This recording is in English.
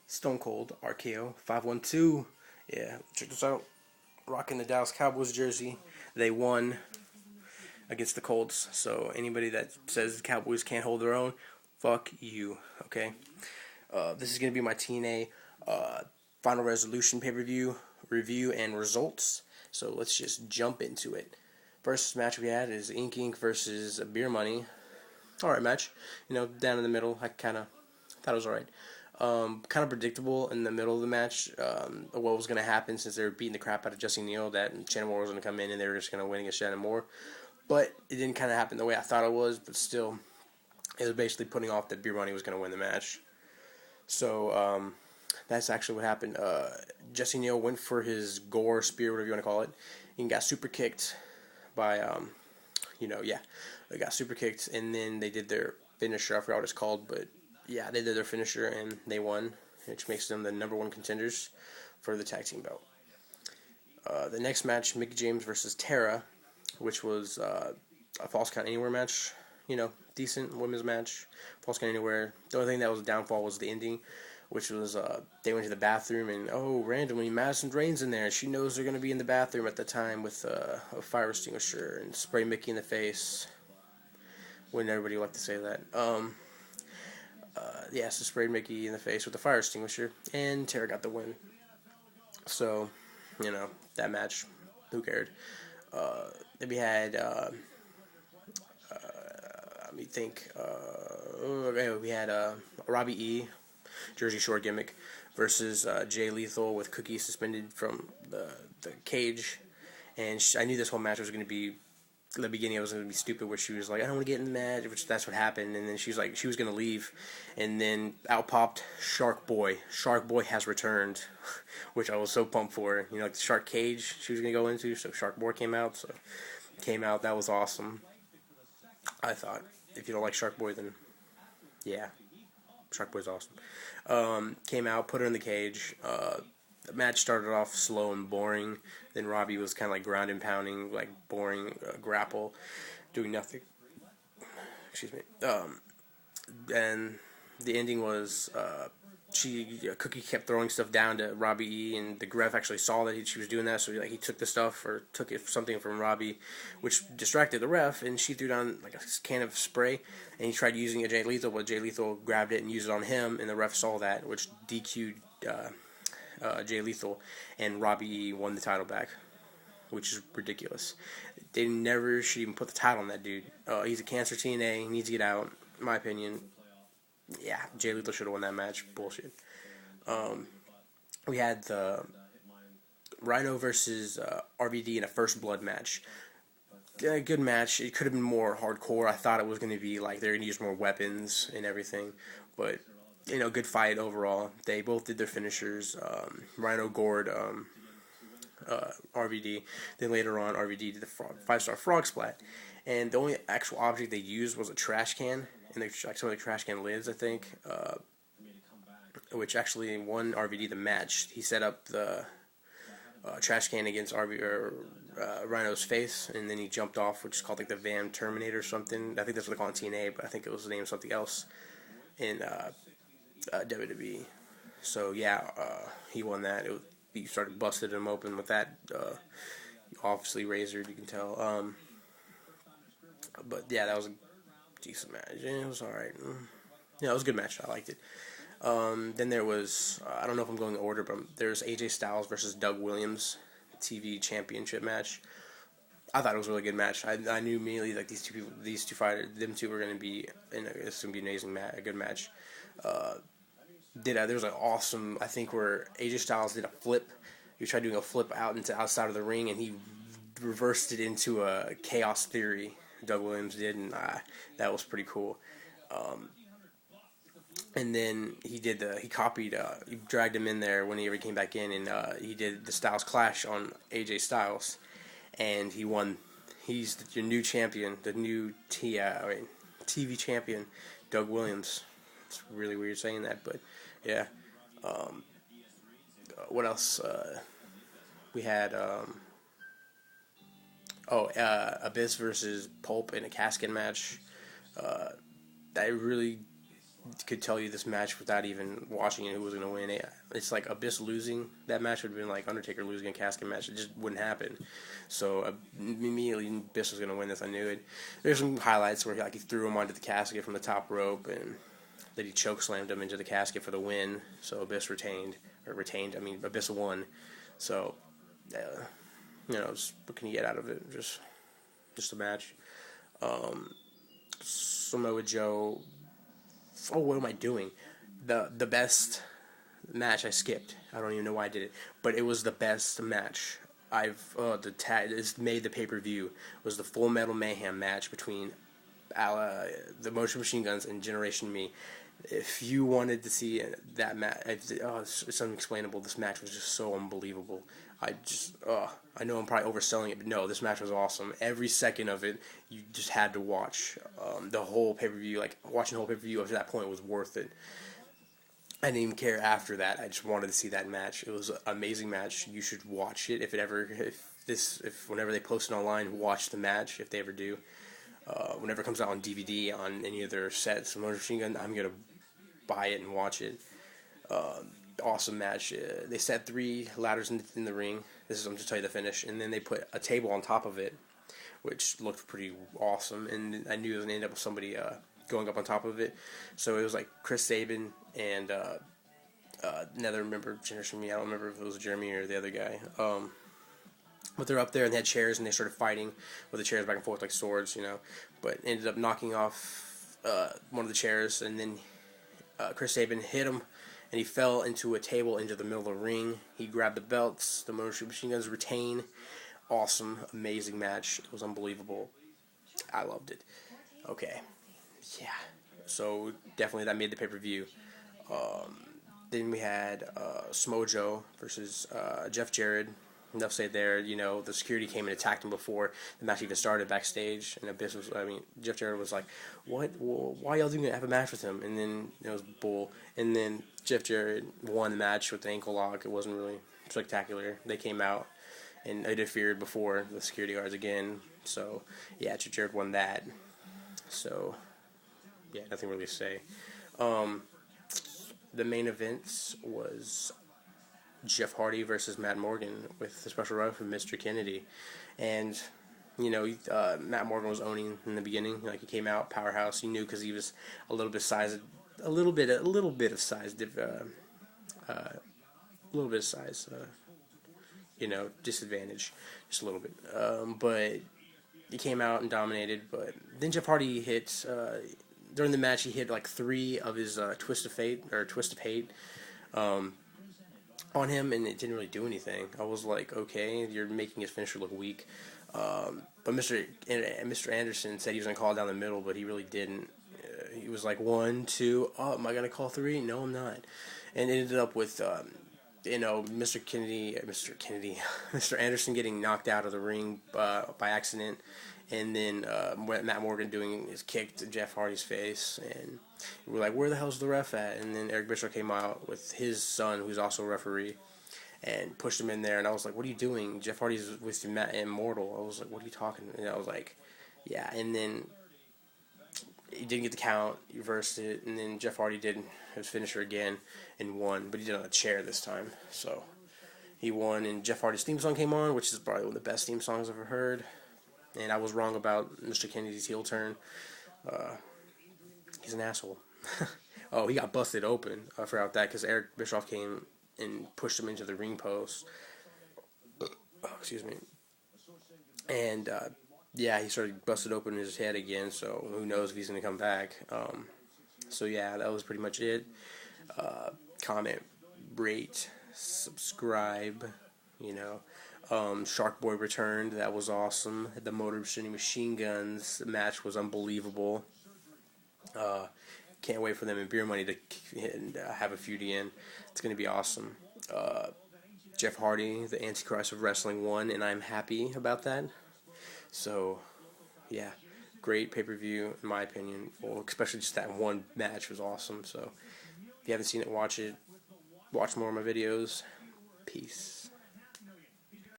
Stone Cold RKO 512. Yeah, check this out. Rocking the Dallas Cowboys jersey. They won against the Colts. So anybody that says the Cowboys can't hold their own, fuck you. Okay. This is gonna be my TNA Final Resolution pay-per-view review and results. So let's just jump into it. First match we had is Ink versus Beer Money. Alright match. Down in the middle. I kind of thought it was alright. Kind of predictable in the middle of the match what was going to happen, since they were beating the crap out of Jesse Neal, that Shannon Moore was going to come in and they were just going to win against Shannon Moore. But it didn't kind of happen the way I thought it was, but still, it was basically putting off that Beer Money was going to win the match. So that's actually what happened. Jesse Neal went for his gore spear, whatever you want to call it, and got super kicked by, they got super kicked, and then they did their finisher. I forgot what it's called, but yeah, they did their finisher and they won, which makes them the #1 contenders for the tag team belt. The next match, Mickie James versus Tara, which was a Falls Count Anywhere match. Decent women's match, Falls Count Anywhere. The only thing that was a downfall was the ending, which was they went to the bathroom and randomly Madison Rain's in there. She knows they're going to be in the bathroom at the time with a fire extinguisher and spray Mickie in the face. Wouldn't everybody like to say that? So sprayed Mickie in the face with a fire extinguisher, and Tara got the win. So, that match, who cared? Then we had, let me think, we had Robbie E, Jersey Shore gimmick, versus Jay Lethal with Cookie suspended from the cage. And I knew this whole match was going to be, in the beginning, it was going to be stupid, where she was like, I don't want to get in the match, which that's what happened. And then she was like, she was going to leave, and then out popped Shark Boy. Shark Boy has returned, which I was so pumped for. Like the shark cage she was going to go into, so Shark Boy came out. That was awesome. I thought, if you don't like Shark Boy, then yeah, Shark Boy's awesome. Came out, put her in the cage. The match started off slow and boring. Then Robbie was kind of like ground and pounding, like boring grapple, doing nothing. Excuse me. And the ending was Cookie kept throwing stuff down to Robbie E, and the ref actually saw that she was doing that, so he took the stuff, or took something from Robbie, which distracted the ref, and she threw down like a can of spray, and he tried using a Jay Lethal, but Jay Lethal grabbed it and used it on him, and the ref saw that, which DQ'd Jay Lethal, and Robbie E won the title back, which is ridiculous. They never should even put the title on that dude. He's a cancer TNA. He needs to get out, in my opinion. Yeah, Jay Lethal should have won that match. Bullshit. We had the Rhino versus RVD in a First Blood match. Good match. It could have been more hardcore. I thought it was going to be like they're going to use more weapons and everything, but good fight overall. They both did their finishers. Rhino gored RVD. Then later on, RVD did the 5-star frog splat. And the only actual object they used was a trash can, and some of the trash can lids, I think, which actually won RVD the match. He set up the trash can against Rhino's face, and then he jumped off, which is called like the Van Terminator or something. I think that's what they call it in TNA, but I think it was the name of something else in WWE. So yeah, he won that. He started busting him open with that. Obviously razored, you can tell. But yeah, that was a decent match. It was alright. Yeah, it was a good match. I liked it. Then there was, I don't know if I'm going in order, but there's AJ Styles versus Doug Williams, TV championship match. I thought it was a really good match. I knew immediately like these two fighters, them two were going to be it's going to be an amazing match, a good match. There was an awesome, I think, where AJ Styles did a flip. He tried doing a flip outside of the ring, and he reversed it into a Chaos Theory. Doug Williams did, and that was pretty cool. And then he dragged him in there when he came back in, and he did the Styles Clash on AJ Styles, and he won. He's your new champion, the new TV champion, Doug Williams. It's really weird saying that, but yeah. What else? We had Abyss versus Pulp in a Casket match. I really could tell you this match without even watching it who was going to win. It's like Abyss losing that match would have been like Undertaker losing a Casket match. It just wouldn't happen. So immediately Abyss was going to win this. I knew it. There's some highlights where he threw him onto the Casket from the top rope, and then he choke slammed him into the Casket for the win. So Abyss Abyss won. So what can you get out of it? Just a match. Samoa Joe. Oh, what am I doing? The best match I skipped. I don't even know why I did it, but it was the best match this made the pay-per-view was the Full Metal Mayhem match between the Machineguns and Generation Me. If you wanted to see that match, it's unexplainable. This match was just so unbelievable. I know I'm probably overselling it, but no, this match was awesome. Every second of it, you just had to watch. The whole pay-per-view, watching the whole pay-per-view up to that point was worth it. I didn't even care after that. I just wanted to see that match. It was an amazing match. You should watch it whenever they post it online, watch the match if they ever do. Whenever it comes out on DVD on any of their sets, Machine Gun, I'm gonna buy it and watch it. Awesome match. They set 3 ladders in the ring. I'm just tell you the finish, and then they put a table on top of it, which looked pretty awesome. And I knew it was gonna end up with somebody going up on top of it. So it was like Chris Sabin and another member, Generation Me. I don't remember if it was Jeremy or the other guy. But they're up there and they had chairs and they started fighting with the chairs back and forth like swords, But ended up knocking off one of the chairs, and then Chris Sabin hit him, and he fell into a table into the middle of the ring. He grabbed the belts. The Machine Guns retain. Awesome, amazing match. It was unbelievable. I loved it. Okay, yeah. So definitely that made the pay-per-view. Then we had Samoa Joe versus Jeff Jarrett. Enough said there. The security came and attacked him before the match even started backstage. And Jeff Jarrett was like, "What? Why y'all doing have a match with him?" And then it was bull. And then Jeff Jarrett won the match with the ankle lock. It wasn't really spectacular. They came out and interfered before the security guards again. So yeah, Jeff Jarrett won that. So yeah, nothing really to say. The main events was Jeff Hardy versus Matt Morgan with the special run from Mr. Kennedy. And, Matt Morgan was owning in the beginning. He came out, powerhouse. You knew because he was a little bit of size, disadvantage. Just a little bit. But he came out and dominated. But then Jeff Hardy hit, during the match, he hit 3 of his Twist of Hate. On him, and it didn't really do anything. I was like, okay, you're making his finisher look weak. But Mr. Anderson said he was going to call it down the middle, but he really didn't. He was like, 1, 2, am I going to call 3? No, I'm not. And it ended up with, Mr. Anderson getting knocked out of the ring by accident, and then Matt Morgan doing his kick to Jeff Hardy's face, and we're like, where the hell's the ref at? And then Eric Bischoff came out with his son, who's also a referee, and pushed him in there, and I was like, what are you doing? Jeff Hardy's with Matt Immortal. I was like, what are you talking? And I was like, yeah, and then he didn't get the count, he reversed it, and then Jeff Hardy did his finisher again and won, but he did it on a chair this time, so he won, and Jeff Hardy's theme song came on, which is probably one of the best theme songs I've ever heard. And I was wrong about Mr. Kennedy's heel turn. He's an asshole. Oh, he got busted open. I forgot that because Eric Bischoff came and pushed him into the ring post. Excuse me. And, he started busted open in his head again, so who knows if he's going to come back. So, yeah, that was pretty much it. Comment, rate, subscribe, Shark Boy returned. That was awesome. The Motor City Machine Guns match was unbelievable. Can't wait for them and Beer Money to have a feud again. It's going to be awesome. Jeff Hardy, the Antichrist of Wrestling, won, and I'm happy about that. So, yeah, great pay-per-view, in my opinion. Well, especially just that one match was awesome. So, if you haven't seen it, watch it. Watch more of my videos. Peace.